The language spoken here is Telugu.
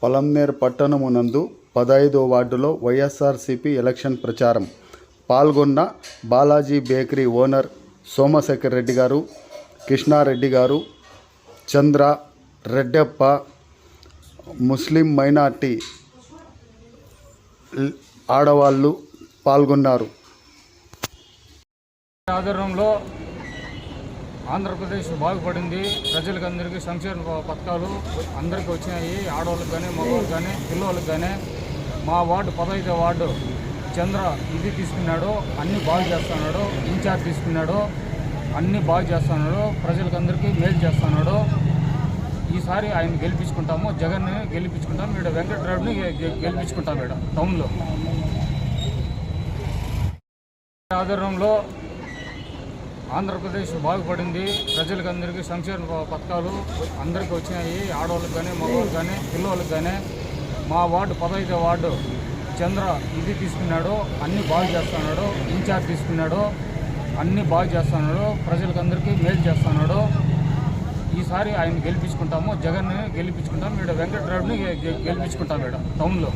పలంనేర్ పట్టణమునందు 15వ వార్డులో వైఎస్ఆర్సీపీ ఎలక్షన్ ప్రచారం పాల్గొన్న బాలాజీ బేకరీ ఓనర్ సోమశేఖర్ రెడ్డి గారు, కృష్ణారెడ్డి గారు, చంద్ర, రెడ్డప్ప, ముస్లిం మైనార్టీ ఆడవాళ్ళు పాల్గొన్నారు. ఆధారంలో ఆంధ్రప్రదేశ్ బాగుపడింది. ప్రజలకు అందరికీ సంక్షేమ పథకాలు అందరికీ వచ్చినాయి. ఆడవాళ్ళకి కానీ, మగవాళ్ళకి కానీ, పిల్లవాళ్ళకి కానీ. మా వార్డు 15వ వార్డు చంద్ర ఇది తీసుకున్నాడు, అన్నీ బాగు చేస్తున్నాడు. ఇన్ఛార్జ్ తీసుకున్నాడు, అన్నీ బాగు చేస్తున్నాడు. ప్రజలకు అందరికీ మేలు చేస్తున్నాడు. ఈసారి ఆయన గెలిపించుకుంటాము, జగన్ని గెలిపించుకుంటాము. ఇక్కడ వెంకటరావుని గెలిపించుకుంటాము. ఇక్కడ టౌన్లో ఆధారంలో ఆంధ్రప్రదేశ్ బాగుపడింది. ప్రజలకు అందరికీ సంక్షేమ పథకాలు అందరికీ వచ్చినాయి. ఆడవాళ్ళకి కానీ, మగవాళ్ళకి కానీ, పిల్లవాళ్ళకి కానీ. మా వార్డు 15వ వార్డు చంద్ర ఇది తీసుకున్నాడు, అన్నీ బాగు చేస్తున్నాడు. ఇన్ఛార్జ్ తీసుకున్నాడు, అన్నీ బాగు చేస్తున్నాడు. ప్రజలకు అందరికీ మేలు చేస్తున్నాడు. ఈసారి ఆయన గెలిపించుకుంటాము, జగన్ని గెలిపించుకుంటాము. ఇక్కడ వెంకటరావుని గెలిపించుకుంటాము. ఇక్కడ టౌన్లో